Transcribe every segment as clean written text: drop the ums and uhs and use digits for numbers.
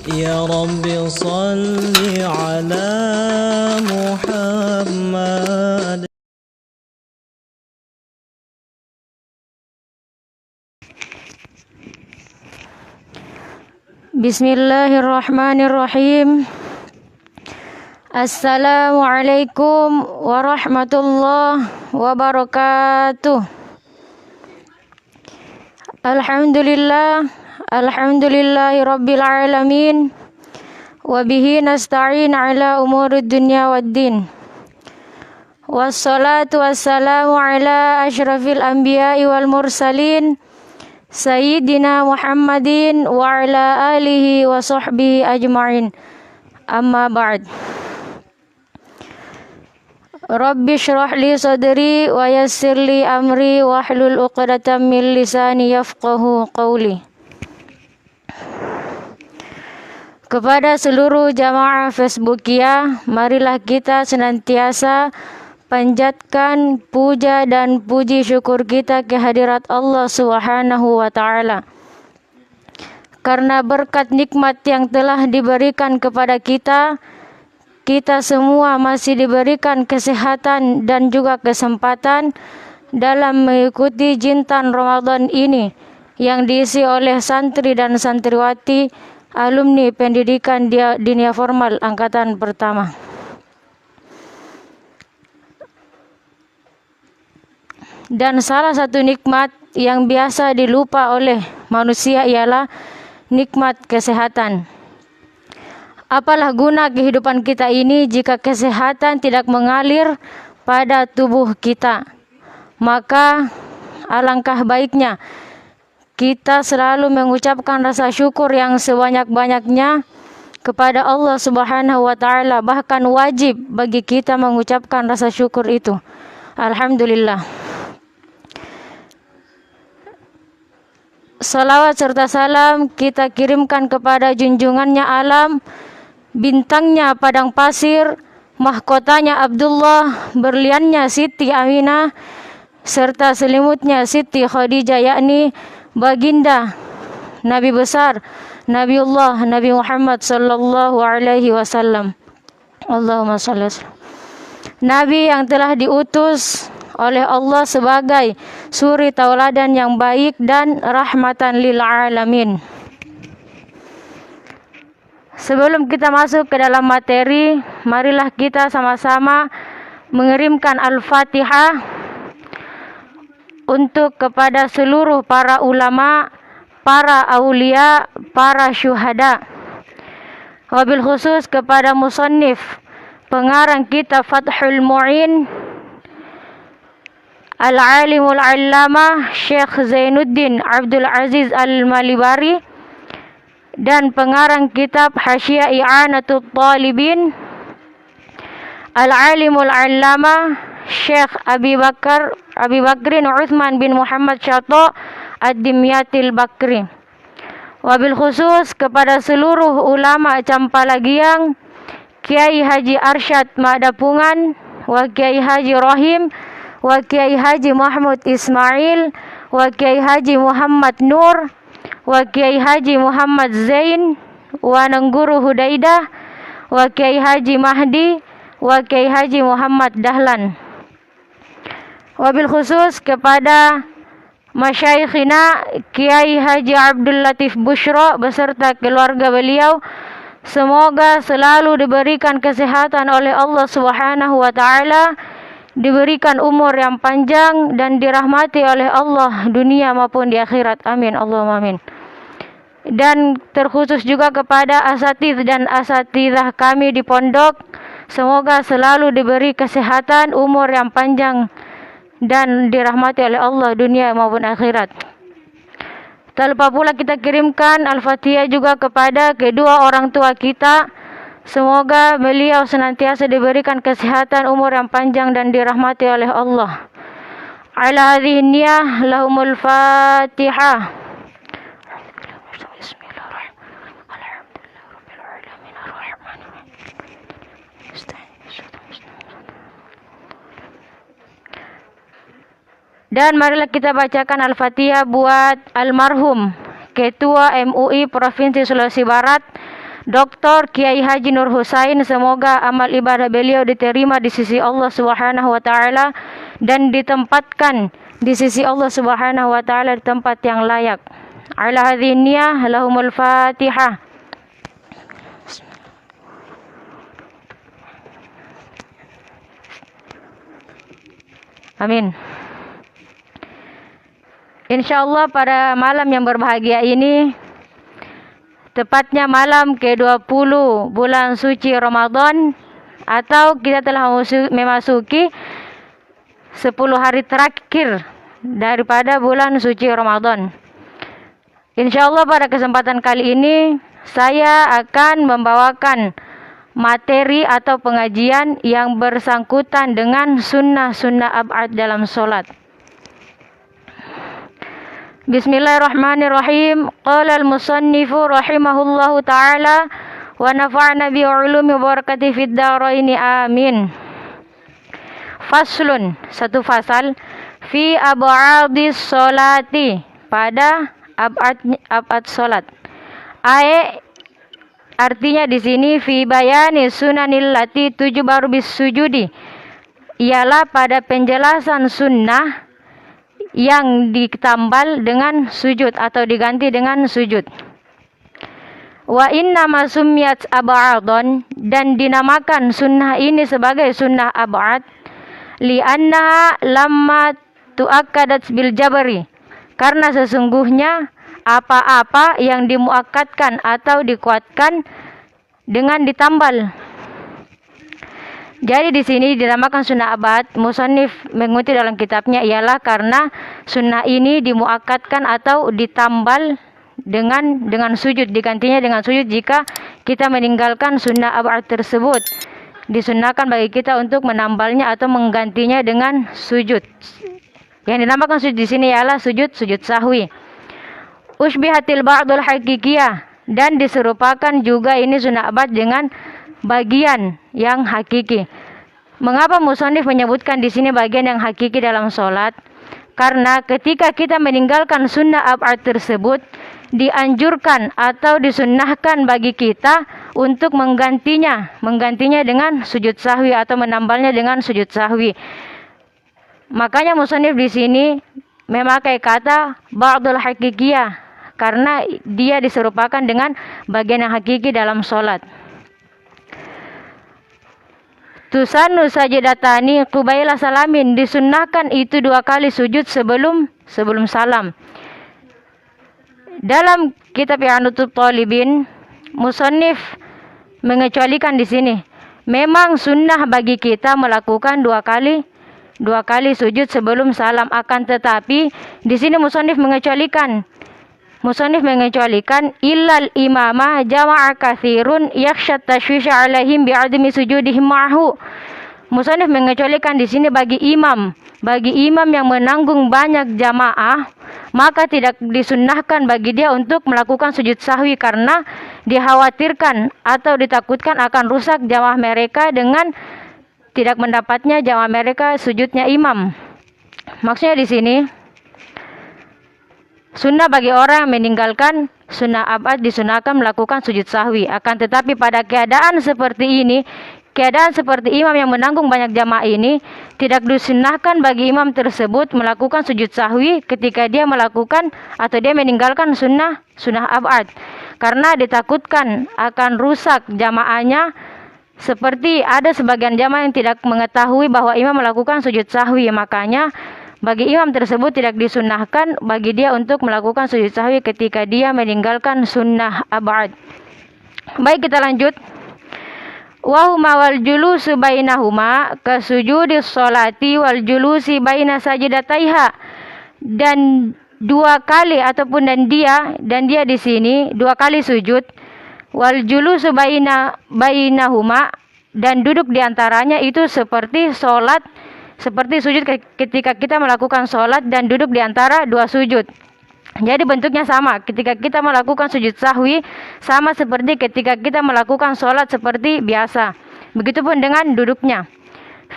يا رب صل على محمد. Bismillahirrahmanirrahim. Assalamualaikum warahmatullahi wabarakatuh. Alhamdulillahi rabbil alamin. Wabihi nasta'in ala umurid dunya waddin. Wassalatu wassalamu ala ashrafil anbiya'i wal mursalin Sayyidina Muhammadin wa ala alihi wa sahbihi ajma'in. Amma ba'd. Rabbi shrah li sadri wa yassir li amri wa hlul 'uqdatam min lisani yafqahu qawli. Kepada seluruh jamaah Facebookia, marilah kita senantiasa panjatkan puja dan puji syukur kita kehadirat Allah Subhanahu wa ta'ala. Karena berkat nikmat yang telah diberikan kepada kita, kita semua masih diberikan kesehatan dan juga kesempatan dalam mengikuti jintan Ramadan ini yang diisi oleh santri dan santriwati alumni pendidikan dinia formal angkatan pertama. Dan salah satu nikmat yang biasa dilupa oleh manusia ialah nikmat kesehatan. Apalah guna kehidupan kita ini jika kesehatan tidak mengalir pada tubuh kita? Maka alangkah baiknya kita selalu mengucapkan rasa syukur yang sebanyak-banyaknya kepada Allah Subhanahu wa ta'ala. Bahkan wajib bagi kita mengucapkan rasa syukur itu. Alhamdulillah. Salawat serta salam kita kirimkan kepada junjungannya alam, bintangnya padang pasir, mahkotanya Abdullah, berliannya Siti Aminah, serta selimutnya Siti Khadijah, yakni baginda Nabi besar Nabiullah Nabi Muhammad sallallahu alaihi wasallam. Allahumma shalli alaihi. Nabi yang telah diutus oleh Allah sebagai suri tauladan yang baik dan rahmatan lil alamin. Sebelum kita masuk ke dalam materi, marilah kita sama-sama mengirimkan Al-Fatihah untuk kepada seluruh para ulama, para aulia, para syuhada. Wabil khusus kepada musannif pengarang kitab Fathul Mu'in Al-Alimul Allamah Syekh Zainuddin Abdul Aziz Al-Malibari dan pengarang kitab Hasyiah I'anatul Talibin Al-Alimul Allamah Syekh Abi Bakrin Uthman bin Muhammad Syato Ad-Dimyatil Bakri. Wabil khusus kepada seluruh ulama Campalagiang, Kiai Haji Arsyad Madapungan, wa Kiai Haji Rahim, wa Kiai Haji Mahmud Ismail, wa Kiai Haji Muhammad Nur, wa Kiai Haji Muhammad Zain, wa Nengguru Hudaidah, wa Kiai Haji Mahdi, wa Kiai Haji Muhammad Dahlan. Wabil khusus kepada masyaikhina Kiai Haji Abdul Latif Bushro beserta keluarga beliau, semoga selalu diberikan kesehatan oleh Allah Subhanahu wa ta'ala, diberikan umur yang panjang dan dirahmati oleh Allah dunia maupun di akhirat. Amin Allahumma amin. Dan terkhusus juga kepada asatidz dan asatidzah kami di pondok, semoga selalu diberi kesehatan, umur yang panjang dan dirahmati oleh Allah dunia maupun akhirat. Tak lupa pula kita kirimkan Al-Fatihah juga kepada kedua orang tua kita. Semoga beliau senantiasa diberikan kesehatan, umur yang panjang dan dirahmati oleh Allah. Ala hadhihi niyah lahumul Fatihah. Dan marilah kita bacakan Al-Fatihah buat almarhum Ketua MUI Provinsi Sulawesi Barat Dr. Kiai Haji Nur Husain, semoga amal ibadah beliau diterima di sisi Allah Subhanahu wa taala dan ditempatkan di sisi Allah Subhanahu wa taala di tempat yang layak. Ala hadhihi niyah lahumul Fatihah. Amin. Insyaallah pada malam yang berbahagia ini, tepatnya malam ke-20 bulan suci Ramadan, atau kita telah memasuki 10 hari terakhir daripada bulan suci Ramadan. Insyaallah pada kesempatan kali ini saya akan membawakan materi atau pengajian yang bersangkutan dengan sunnah-sunnah ab'ad dalam solat. Bismillahirrahmanirrahim. Qala al-musannifu rahimahullahu ta'ala wa nafa'na bi'ulumi wa barakati fid dharaini amin. Faslun, satu fasal, fi ab'adis solati, pada ab'ad solat. Artinya di sini fi bayani sunanil lati tujbaru bis sujudi, ialah pada penjelasan sunnah yang ditambal dengan sujud atau diganti dengan sujud. Wa inna ma summiyat ab'adon, dan dinamakan sunnah ini sebagai sunnah ab'ad li'annaha lamma tu'akkadat bil jabri, karena sesungguhnya apa-apa yang dimuakkadkan atau dikuatkan dengan ditambal. Jadi di sini dinamakan sunnah abad. Musannif mengutip dalam kitabnya ialah karena sunnah ini dimuakkadkan atau ditambal dengan sujud, digantinya dengan sujud jika kita meninggalkan sunnah abad tersebut. Disunnahkan bagi kita untuk menambalnya atau menggantinya dengan sujud. Yang dinamakan sujud di sini ialah sujud sahwi. Ushbihatil ba'dul hakikiyah, dan diserupakan juga ini sunnah abad dengan bagian yang hakiki. Mengapa musannif menyebutkan di sini bagian yang hakiki dalam solat? Karena ketika kita meninggalkan sunnah abad tersebut, dianjurkan atau disunnahkan bagi kita untuk menggantinya dengan sujud sahwi atau menambalnya dengan sujud sahwi. Makanya musannif di sini memakai kata ba'dul hakikiyah, karena dia diserupakan dengan bagian yang hakiki dalam solat. Tusannu sajidatani qubaila salamin, disunnahkan itu 2 kali sujud sebelum salam. Dalam kitab I'anatul Talibin, musannif mengecualikan di sini. Memang sunnah bagi kita melakukan 2 kali sujud sebelum salam, akan tetapi di sini musannif mengecualikan illal imamah jama'a katsirun yakhsha tashwisha alaihim bi'adami sujudihim ma'hu. Musannif mengecualikan di sini bagi imam yang menanggung banyak jamaah, maka tidak disunnahkan bagi dia untuk melakukan sujud sahwi karena dikhawatirkan atau ditakutkan akan rusak jamaah mereka dengan tidak mendapatnya jamaah mereka sujudnya imam. Maksudnya di sini sunnah bagi orang yang meninggalkan sunnah abad disunahkan melakukan sujud sahwi. Akan tetapi pada keadaan seperti imam yang menanggung banyak jamaah ini, tidak disunahkan bagi imam tersebut melakukan sujud sahwi ketika dia melakukan atau dia meninggalkan sunnah abad, karena ditakutkan akan rusak jamaahnya. Seperti ada sebagian jamaah yang tidak mengetahui bahwa imam melakukan sujud sahwi, makanya bagi imam tersebut tidak disunnahkan bagi dia untuk melakukan sujud sahwi ketika dia meninggalkan sunnah abad. Baik, kita lanjut. Wahuma wal julusu bainahuma kasujudis sholati wal julusi baina sajidataiha, dan 2 kali ataupun dan dia di sini 2 kali sujud, wal julusu bainahuma, dan duduk di antaranya itu seperti sujud ketika kita melakukan sholat dan duduk di antara 2 sujud. Jadi bentuknya sama. Ketika kita melakukan sujud sahwi, sama seperti ketika kita melakukan sholat seperti biasa. Begitupun dengan duduknya.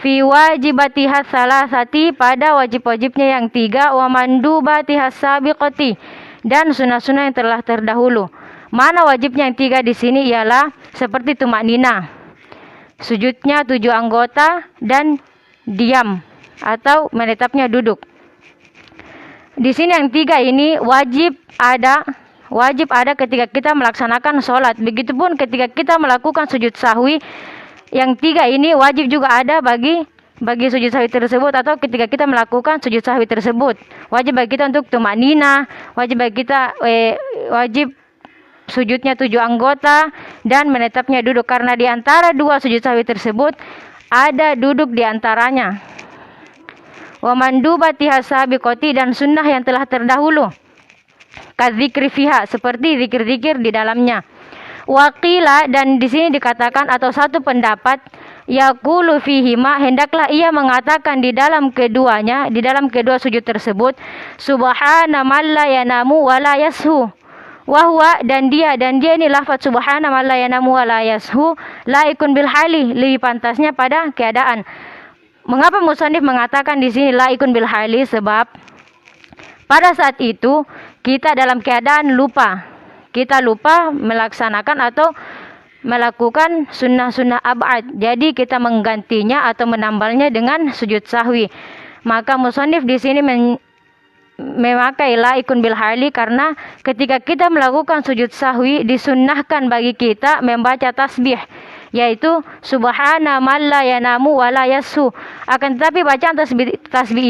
Fi wajibatihas salasati, pada wajib-wajibnya yang 3, wa mandubatihas sabiqati, dan sunnah-sunnah yang telah terdahulu. Mana wajibnya yang 3 di sini ialah seperti tumak nina. Sujudnya 7 anggota dan diam atau menetapnya duduk. Di sini yang 3 ini wajib ada ketika kita melaksanakan sholat. Begitupun ketika kita melakukan sujud sahwi, yang 3 ini wajib juga ada bagi sujud sahwi tersebut, atau ketika kita melakukan sujud sahwi tersebut. Wajib bagi kita untuk tumak nina, wajib bagi kita wajib sujudnya 7 anggota dan menetapnya duduk, karena di antara 2 sujud sahwi tersebut ada duduk di antaranya. Wa mandubati hasabiqati, dan sunnah yang telah terdahulu. Kadzikri fiha, seperti zikir-zikir di dalamnya. Waqila, dan di sini dikatakan atau satu pendapat, yaqulu fihima, hendaklah ia mengatakan di dalam keduanya, di dalam kedua sujud tersebut, subhana man la yanamu wa la yashu. Wahwa, dan dia ini lafaz subhana man la yanamu wa la yashu laikun bil hali, lebih pantasnya pada keadaan. Mengapa musannif mengatakan di sini laikun bil hali? Sebab pada saat itu kita dalam keadaan lupa. Kita lupa melaksanakan atau melakukan sunnah-sunnah ab'ad. Jadi kita menggantinya atau menambalnya dengan sujud sahwi. Maka musannif di sini memakai laikun bil hali, karena ketika kita melakukan sujud sahwi disunnahkan bagi kita membaca tasbih, yaitu subhana man la yanamu wa la yashu. Akan tetapi bacaan tasbih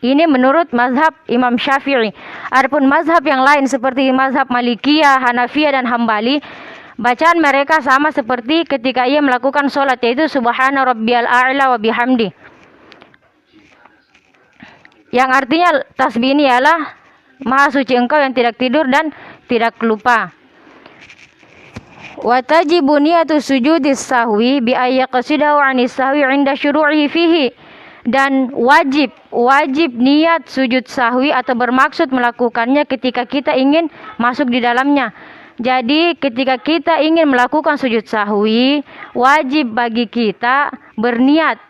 ini menurut mazhab Imam Syafi'i. Adapun mazhab yang lain seperti mazhab Malikiyah, Hanafiyah dan Hambali, bacaan mereka sama seperti ketika ia melakukan sholat, yaitu subhana rabbiyal a'la wa bihamdi. Yang artinya tasbih ini ialah maha suci engkau yang tidak tidur dan tidak lupa. Wa tajibu niyatu sujudis sahwi bi ayyaqsidahu 'anis sahwi 'inda syuru'ihi fihi. Dan wajib niat sujud sahwi atau bermaksud melakukannya ketika kita ingin masuk di dalamnya. Jadi ketika kita ingin melakukan sujud sahwi, wajib bagi kita berniat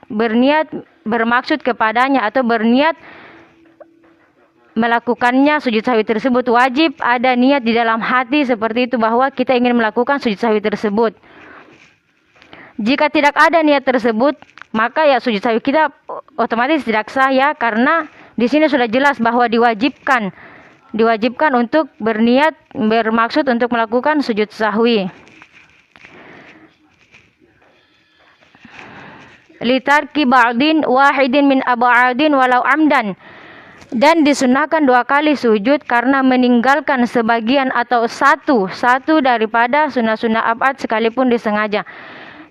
bermaksud kepadanya atau berniat melakukannya. Sujud sahwi tersebut wajib ada niat di dalam hati seperti itu, bahwa kita ingin melakukan sujud sahwi tersebut. Jika tidak ada niat tersebut, maka ya sujud sahwi kita otomatis tidak sah, ya, karena di sini sudah jelas bahwa diwajibkan untuk bermaksud untuk melakukan sujud sahwi. Litarki ba'din wahidin min ab'adin walau amdan, dan disunahkan 2 kali sujud karena meninggalkan sebagian atau satu daripada sunnah-sunnah ab'ad sekalipun disengaja.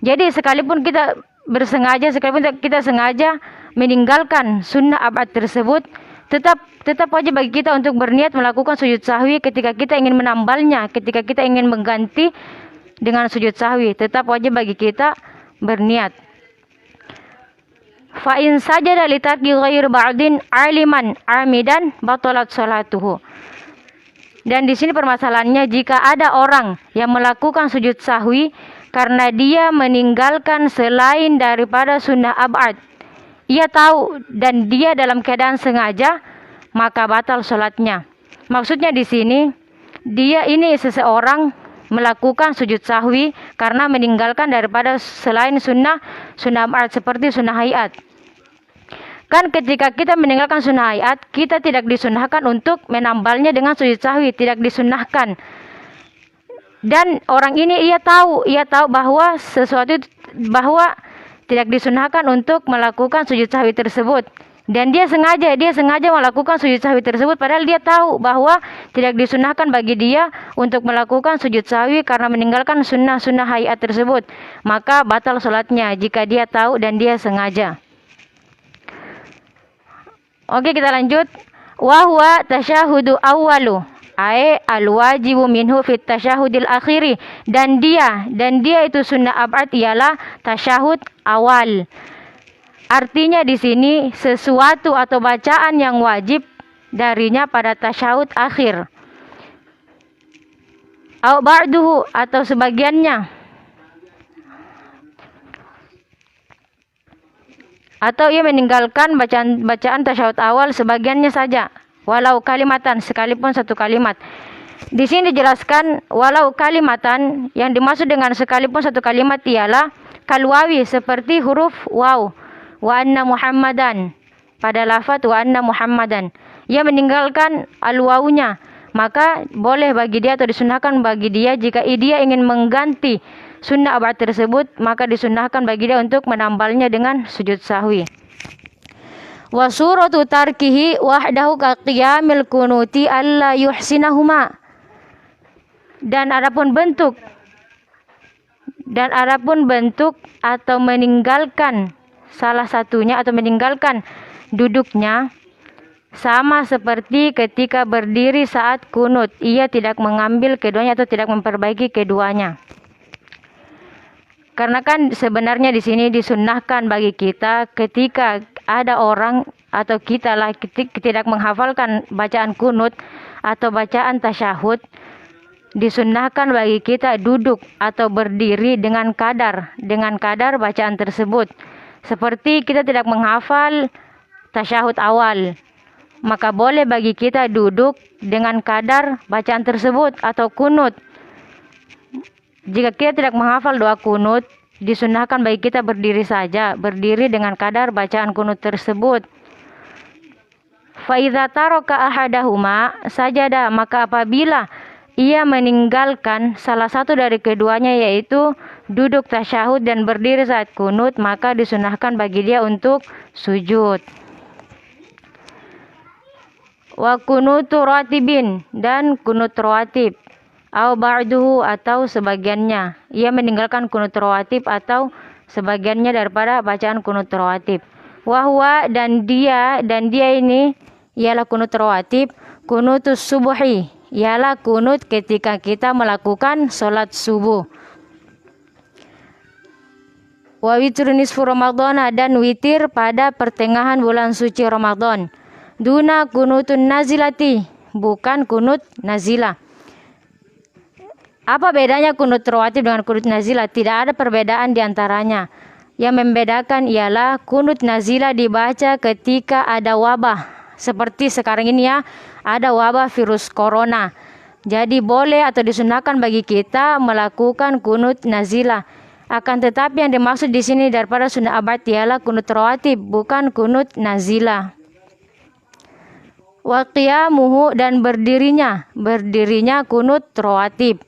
Jadi sekalipun kita sengaja meninggalkan sunnah ab'ad tersebut, tetap wajib bagi kita untuk berniat melakukan sujud sahwi ketika kita ingin menambalnya, ketika kita ingin mengganti dengan sujud sahwi, tetap wajib bagi kita berniat. Fa in sajada li tarki ghair ba'din aliman amidan batalat salatuhu. Dan di sini permasalahannya, jika ada orang yang melakukan sujud sahwi karena dia meninggalkan selain daripada sunnah ab'ad, ia tahu dan dia dalam keadaan sengaja, maka batal sholatnya. Maksudnya di sini, seseorang melakukan sujud sahwi karena meninggalkan daripada selain sunnah ab'ad seperti sunnah hayat. Kan ketika kita meninggalkan sunnah hayat, kita tidak disunahkan untuk menambalnya dengan sujud sahwi, tidak disunahkan. Dan orang ini ia tahu bahwa bahwa tidak disunahkan untuk melakukan sujud sahwi tersebut, dan dia sengaja melakukan sujud sahwi tersebut, padahal dia tahu bahwa tidak disunahkan bagi dia untuk melakukan sujud sahwi karena meninggalkan sunnah hayat tersebut, maka batal sholatnya jika dia tahu dan dia sengaja. Oke, kita lanjut. Wa huwa tasyahudu awwalu al-wajibu minhu fit tasyahudil akhiri, dan dia itu sunnah ab'ad ialah tasyahud awal. Artinya di sini sesuatu atau bacaan yang wajib darinya pada tasyahud akhir. Au ba'duhu, atau sebagiannya. Atau ia meninggalkan bacaan tasyahud awal sebagiannya saja. Walau kalimatan, sekalipun satu kalimat. Di sini dijelaskan walau kalimatan, yang dimaksud dengan sekalipun satu kalimat ialah kalwawi, seperti huruf waw, wa anna Muhammadan, pada lafaz wa anna Muhammadan. Ia meninggalkan al-wawunya, maka boleh bagi dia atau disunahkan bagi dia jika dia ingin mengganti sunnah abad tersebut, maka disunahkan bagi dia untuk menambalnya dengan sujud sahwi. Wa suratu tarkihi wahdahu ka qiyamil kunuti alla yuhsinahuma. Dan adapun bentuk atau meninggalkan salah satunya atau meninggalkan duduknya sama seperti ketika berdiri saat kunut. Ia tidak mengambil keduanya atau tidak memperbaiki keduanya. Karena kan sebenarnya di sini disunnahkan bagi kita ketika ada orang atau kita lah tidak menghafalkan bacaan kunut atau bacaan tasyahud, disunnahkan bagi kita duduk atau berdiri dengan kadar bacaan tersebut. Seperti kita tidak menghafal tasyahud awal, maka boleh bagi kita duduk dengan kadar bacaan tersebut atau kunut. Jika kita tidak menghafal doa kunut, disunnahkan bagi kita berdiri saja, berdiri dengan kadar bacaan kunut tersebut. Fa idza taraka ahadahuma sajada, maka apabila ia meninggalkan salah satu dari keduanya, yaitu duduk tasyahud dan berdiri saat kunut, maka disunahkan bagi dia untuk sujud. Wa kunutu ratibin, dan kunut rawatib, au ba'duhu, atau sebagiannya. Ia meninggalkan kunut rawatib atau sebagiannya daripada bacaan kunut rawatib. Wa huwa, dan dia ini ialah kunut rawatib, kunutus subuhi, ialah kunut ketika kita melakukan sholat subuh. Wa witru nisfu Ramadan, dan witir pada pertengahan bulan suci Ramadan. Duna kunutun nazilati, bukan kunut nazilah. Apa bedanya kunut rawatib dengan kunut nazilah? Tidak ada perbedaan di antaranya. Yang membedakan ialah kunut nazilah dibaca ketika ada wabah. Seperti sekarang ini ya, ada wabah virus corona. Jadi boleh atau disunahkan bagi kita melakukan kunut nazilah. Akan tetapi yang dimaksud di sini daripada sunnah abad ialah kunut rawatib, bukan kunut nazilah. Wa qiyamuhu, dan berdirinya kunut rawatib.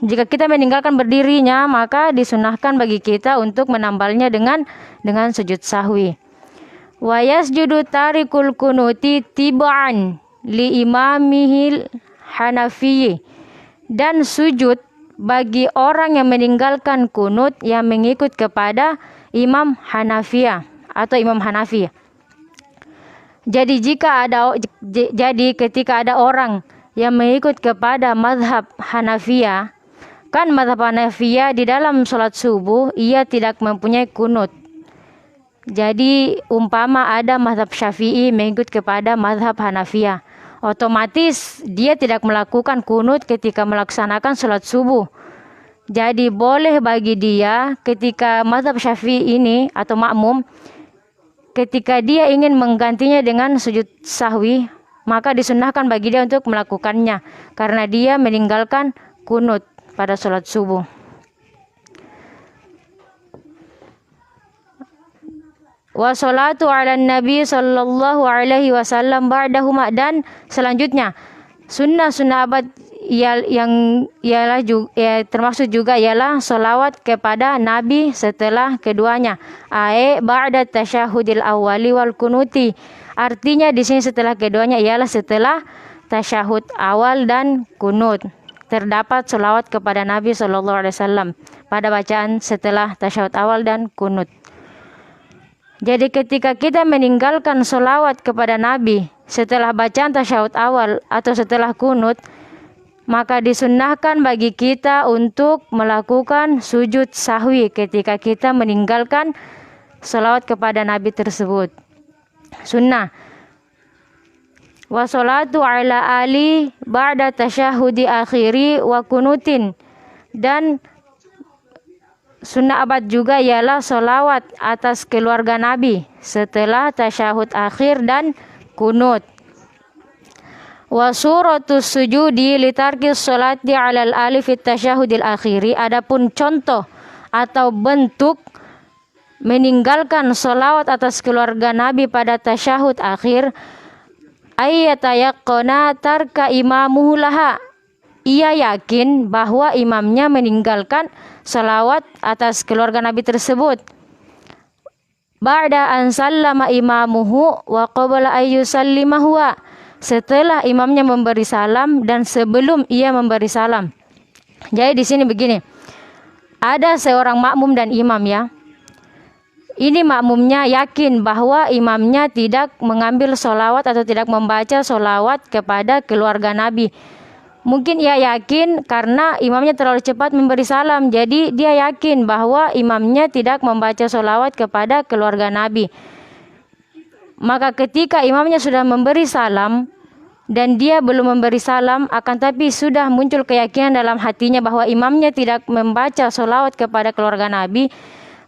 Jika kita meninggalkan berdirinya, maka disunahkan bagi kita untuk menambalnya dengan sujud sahwi. Wa yasjudu tarikul kunuti tiba'an li imamihil Hanafi, dan sujud bagi orang yang meninggalkan kunut yang mengikut kepada Imam Hanafiyah atau Imam Hanafi. Jadi ketika ada orang yang mengikut kepada mazhab Hanafiyah, kan mazhab Hanafiyah di dalam sholat subuh ia tidak mempunyai kunut. Jadi umpama ada mazhab Syafi'i mengikut kepada mazhab Hanafiyah, otomatis dia tidak melakukan kunut ketika melaksanakan sholat subuh. Jadi boleh bagi dia ketika mazhab Syafi'i ini atau makmum, ketika dia ingin menggantinya dengan sujud sahwi, maka disunahkan bagi dia untuk melakukannya karena dia meninggalkan kunut pada sholat subuh. Wa sholatu ala nabi sallallahu alaihi wasallam ba'dahuma, dan selanjutnya sunnah abad yang ialah termasuk juga ialah solawat kepada Nabi setelah keduanya. Ba'da tasyahudil awali wal kunuti. Artinya di sini setelah keduanya ialah setelah tasyahud awal dan kunut. Terdapat solawat kepada Nabi sallallahu alaihi wasallam pada bacaan setelah tasyahud awal dan kunut. Jadi ketika kita meninggalkan solawat kepada Nabi setelah bacaan tasyahud awal atau setelah kunut, maka disunnahkan bagi kita untuk melakukan sujud sahwi ketika kita meninggalkan salawat kepada Nabi tersebut. Sunnah. Wa salatu ala ali ba'da tasyahudi akhiri wa kunutin. Dan sunnah abad juga ialah salawat atas keluarga Nabi setelah tasyahud akhir dan kunut. Wa suratus sujudi litarkis sholati 'alal alif fit tasyahudil akhiri. Adapun contoh atau bentuk meninggalkan sholawat atas keluarga Nabi pada tasyahud akhir, ayyatayaqqana tarka imamuhu laha. Ia yakin bahwa imamnya meninggalkan sholawat atas keluarga Nabi tersebut. Ba'da an sallama imamuhu wa qabla ayyusallima huwa. Setelah imamnya memberi salam dan sebelum ia memberi salam. Jadi di sini begini. Ada seorang makmum dan imam ya. Ini makmumnya yakin bahwa imamnya tidak mengambil sholawat atau tidak membaca sholawat kepada keluarga Nabi. Mungkin ia yakin karena imamnya terlalu cepat memberi salam. Jadi dia yakin bahwa imamnya tidak membaca sholawat kepada keluarga Nabi. Maka ketika imamnya sudah memberi salam dan dia belum memberi salam, akan tapi sudah muncul keyakinan dalam hatinya bahwa imamnya tidak membaca sholawat kepada keluarga Nabi,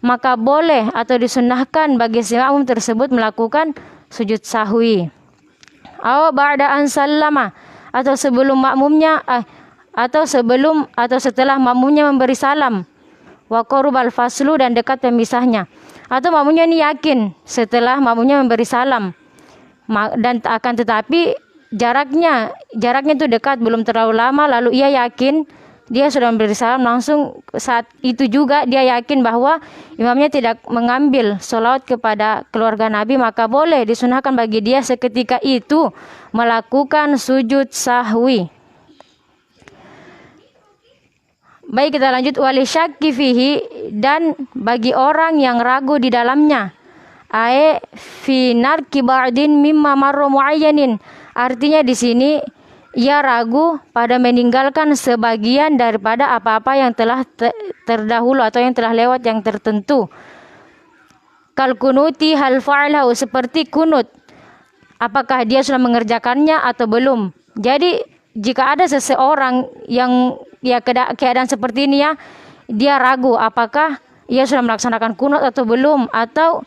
maka boleh atau disunnahkan bagi si makmum tersebut melakukan sujud sahwi. Aw ba'da an sallama, atau sebelum makmumnya atau setelah makmumnya memberi salam. Wa qarubal faslu, dan dekat pemisahnya. Atau makmumnya ini yakin setelah makmumnya memberi salam. Dan akan tetapi jaraknya itu dekat, belum terlalu lama, lalu ia yakin dia sudah memberi salam, langsung saat itu juga dia yakin bahwa imamnya tidak mengambil sholawat kepada keluarga Nabi, maka boleh disunahkan bagi dia seketika itu melakukan sujud sahwi. Baik, kita lanjut. Wali syakki fihi, dan bagi orang yang ragu di dalamnya. Ae fi narki ba'din mimma marra muayyanin. Artinya di sini ia ragu pada meninggalkan sebagian daripada apa-apa yang telah terdahulu atau yang telah lewat yang tertentu. Kal kunuti hal fa'alahu, seperti kunut. Apakah dia sudah mengerjakannya atau belum? Jadi jika ada seseorang yang keadaan seperti ini ya, dia ragu apakah ia sudah melaksanakan kunut atau belum, atau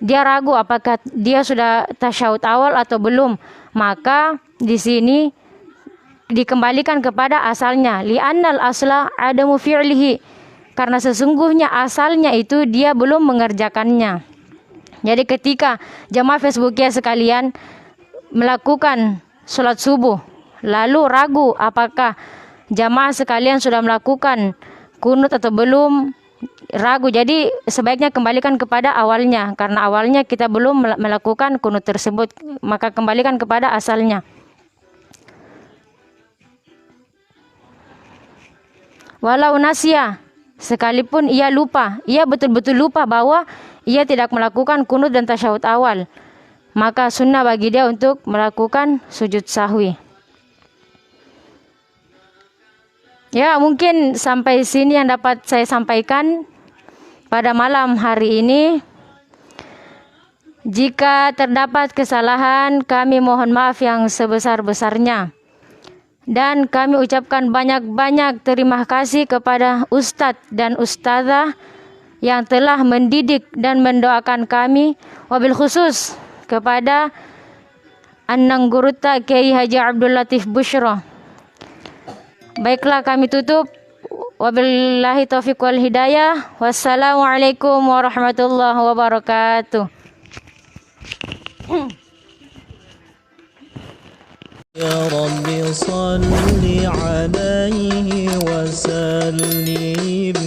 dia ragu apakah dia sudah tasyahud awal atau belum, maka di sini dikembalikan kepada asalnya. Li'annal asla adamu fi'lihi, karena sesungguhnya asalnya itu dia belum mengerjakannya. Jadi ketika jamaah Facebooknya sekalian melakukan sholat subuh, lalu ragu apakah jamaah sekalian sudah melakukan kunut atau belum, ragu, jadi sebaiknya kembalikan kepada awalnya, karena awalnya kita belum melakukan kunut tersebut, maka kembalikan kepada asalnya. Walau nasya, sekalipun ia lupa, ia betul-betul lupa bahwa ia tidak melakukan kunut dan tasyahud awal, maka sunnah bagi dia untuk melakukan sujud sahwi. Ya, mungkin sampai sini yang dapat saya sampaikan pada malam hari ini. Jika terdapat kesalahan, kami mohon maaf yang sebesar-besarnya. Dan kami ucapkan banyak-banyak terima kasih kepada Ustadz dan Ustazah yang telah mendidik dan mendoakan kami. Wabil khusus kepada An-Nangguruta Kiai Haji Abdul Latif Bushro. Baiklah, kami tutup. Wabillahi taufiq wal hidayah. Wassalamualaikum warahmatullahi wabarakatuh. يا رب صل عليه وسلم